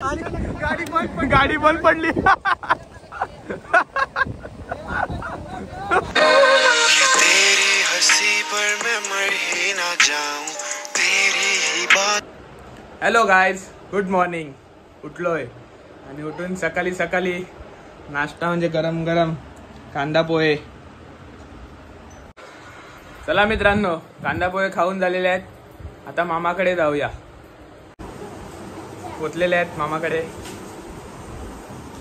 गाडी बंद पडली. Hello guys, good morning. उठलोय आणि उठून सकाळी सकाळी नाश्ता म्हणजे गरम गरम कांदा पोहे. चला मित्रांनो, कांदा पोहे खाऊन झालेले आहेत. आता मामाकडे जाऊया. पोचलेले आहेत मामाकडे.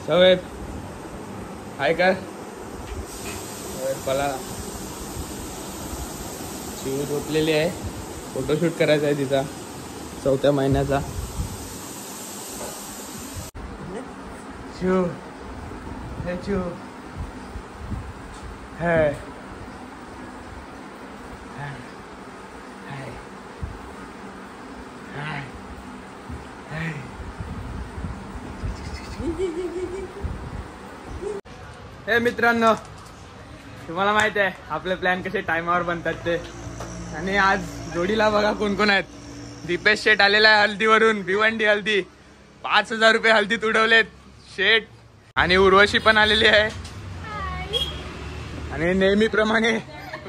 सवय हाय कर मला शिव झोपलेली आहे. फोटोशूट करायचा आहे तिचा 4थ्या महिन्याचा. शिव हे शिव हे हे मित्रांनो, तुम्हाला माहित आहे आपले प्लॅन कसे टाइमावर बनतात ते. आणि आज जोडीला बघा कोण कोण आहेत. दीपेश शेठ आलेला आहे हल्दीवरून. भिवंडी हल्दी. 5,000 रुपये हल्दीत उडवलेत शेठ. आणि उर्वशी पण आलेली आहे. आणि नेहमीप्रमाणे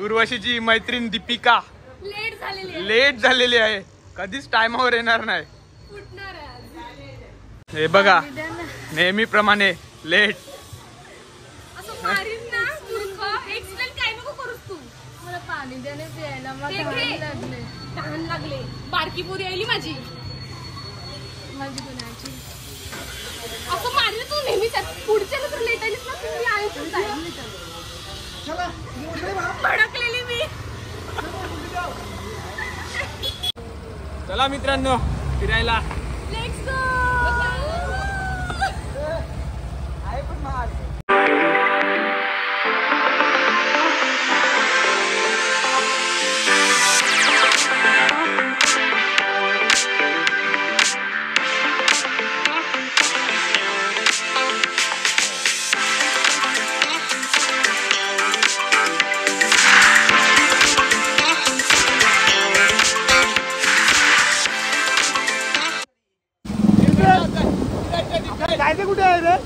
उर्वशीची मैत्रीण दीपिका लेट झालेली आहे. कधीच टाइमावर येणार नाही. हे बघा, नेहमीप्रमाणे लेट. तहान लागले. बारकी पोरी आली माझी गुन्ह्याची. असं मारलं तू नेहमी. पुढच्या नंतर लेट आलीस ना, भडकलेली मी. चला मित्रांनो फिरायला. Let's go. जायचं कुठे आहे रे?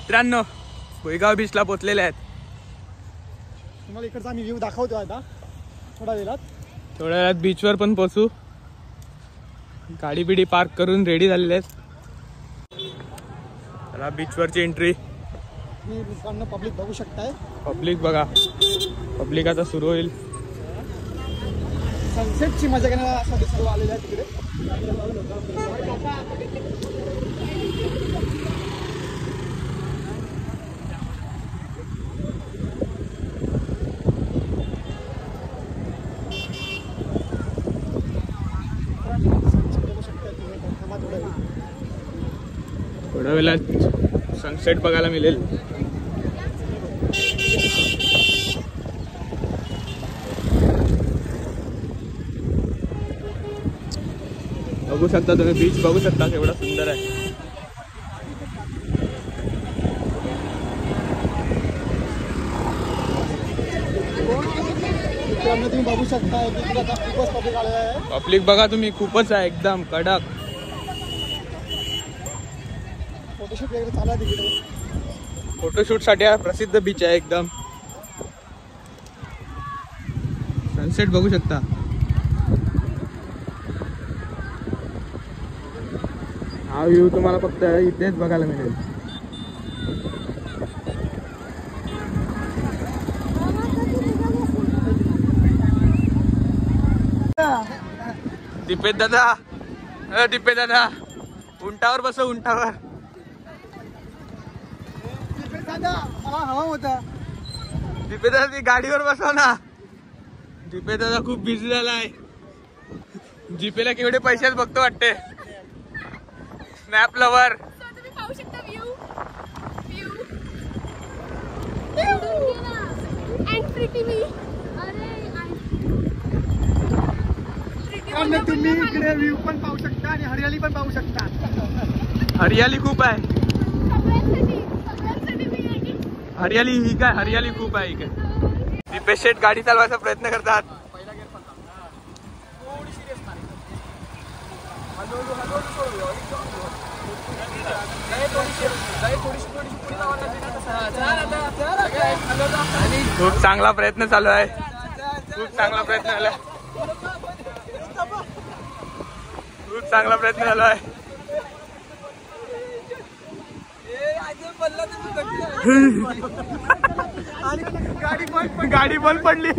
मित्रांनो, भुईगाव बीचला पोचलेले आहेत. तुम्हाला इकडचा आम्ही व्ह्यू दाखवतो आता थोड्या वेळात बीचवर पण पोचू. गाडी बिडी पार्क करून रेडी झालेले आहेत. चला बीचवरची एंट्री. तुम्ही पब्लिक बघू शकताय. पब्लिक बघा, पब्लिक आता सुरू होईल. सनसेटची मजा घेण्यासाठी सर्व आलेले आहे तिकडे. थोड्या वेळात सनसेट बघायला मिळेल. बघू शकता तुम्ही, बीच बघू शकता केवढा सुंदर आहे. तुम्ही बघू शकता खूपच पब्लिक आलेलं आहे. पब्लिक बघा तुम्ही, खूपच आहे एकदम कडक. फोटोशूट वगैरे चालू आहे तिकडे. फोटोशूट साठी हा प्रसिद्ध बीच आहे एकदम. सनसेट बघू शकता. हा व्ह्यू तुम्हाला फक्त इथेच बघायला मिळेल. दीपेश दादा, दीपेश दादा उंटावर बसव, उंटावर. दादा मला हवा होता. दीपेश दादा ती गाडीवर बसव ना. दीपेश दादा खूप बिझी झालाय. जीपेला केवढे पैसे बघतो वाटते. Snap lover. तुम्ही पाहू शकता व्ह्यू अँड प्रिटी मी. आणि तुम्ही इकडे व्ह्यू पण पाहू शकता आणि हरियाली पण पाहू शकता. हरियाली खूप आहे. हरियाली ही काय, हरियाली खूप आहे इकडे. दीपेश शेठ गाडी चालवायचा प्रयत्न करतात. खूप चांगला प्रयत्न चालू आहे. खूप चांगला प्रयत्न झाला. खूप चांगला प्रयत्न झाला आहे. गाडी बंद पडली.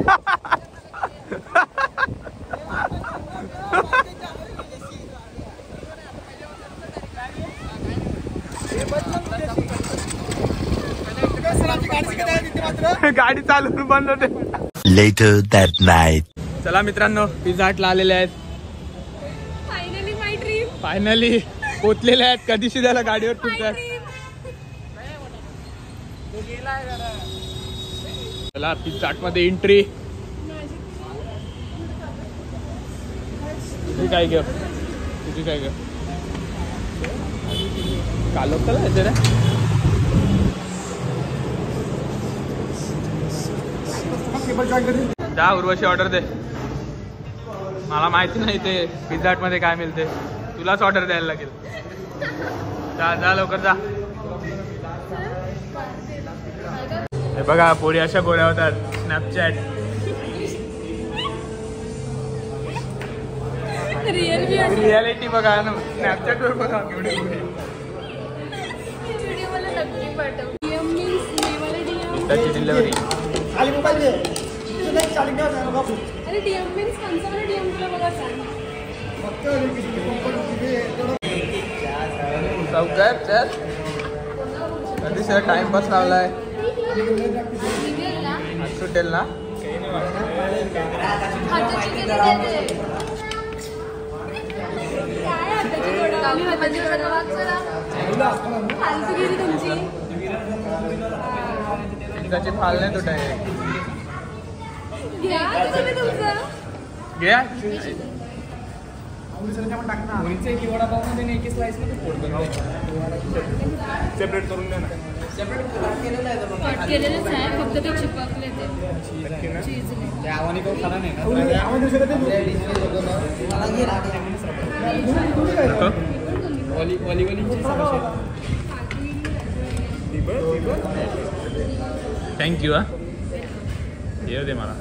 गाडी चालून बंद होते. Later that night. चला मित्रांनो, पिझ्झा हटला आलेले आहेत. फायनली माय ड्रीम. फायनली पोचलेले आहेत. कधीशी झाला गाडीवर फिरतात. चला पिझ्झा हट मध्ये एंट्री. तुझी काय ग, तुझी काय ग, कालो कला आहे रे. जा उर्वशी ऑर्डर दे. मला माहिती नाही ते पिझ्झा हट मध्ये काय मिळते. तुलाच ऑर्डर द्यायला लागेल. जा जा लवकर जा. हे बघा पोरी अशा गोऱ्या होतात. स्नॅपचॅट. रियालिटी बघा ना, स्नॅपचॅट वर बघा केवढी गोरी. व्हिडिओ मला नक्की पाठव. डीएम मीन्स मेवाला डीएम. त्याची डिलिव्हरी. खाली मोबाईल दे. अरे डीएम मीन्स कोणचा मला डीएम तुला बघा सांग. चौकार चल. कधी सर टाइमपास लावलाय. सुटेल ना. त्याची फाल नाही तुटाय. घ्या सेपरेट करून द्या ना. कट केलेलंच आहे, फक्त ते चिपकले ते चीज थँक्यू. हा येऊ दे मला.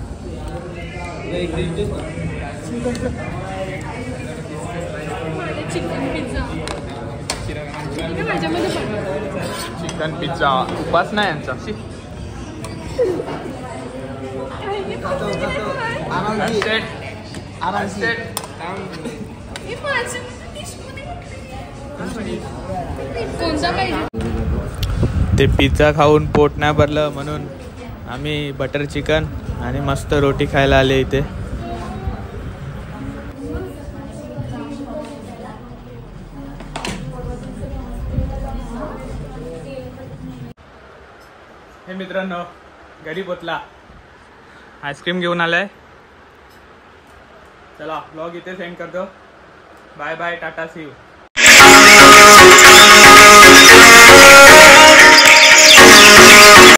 चिकन पिझ्झा माझ्यामध्ये चिकन पिझ्झा उपास नाही यांचा. कोणता पाहिजे. ते पिझ्झा खाऊन पोट नाही भरलं म्हणून आम्ही बटर चिकन आणि मस्त रोटी खायला आले इथे. हे मित्रांनो घरी पोचला. आईस्क्रीम घेऊन आलाय. चला ब्लॉग इथे सेंड करतो. Bye bye, tata, see you.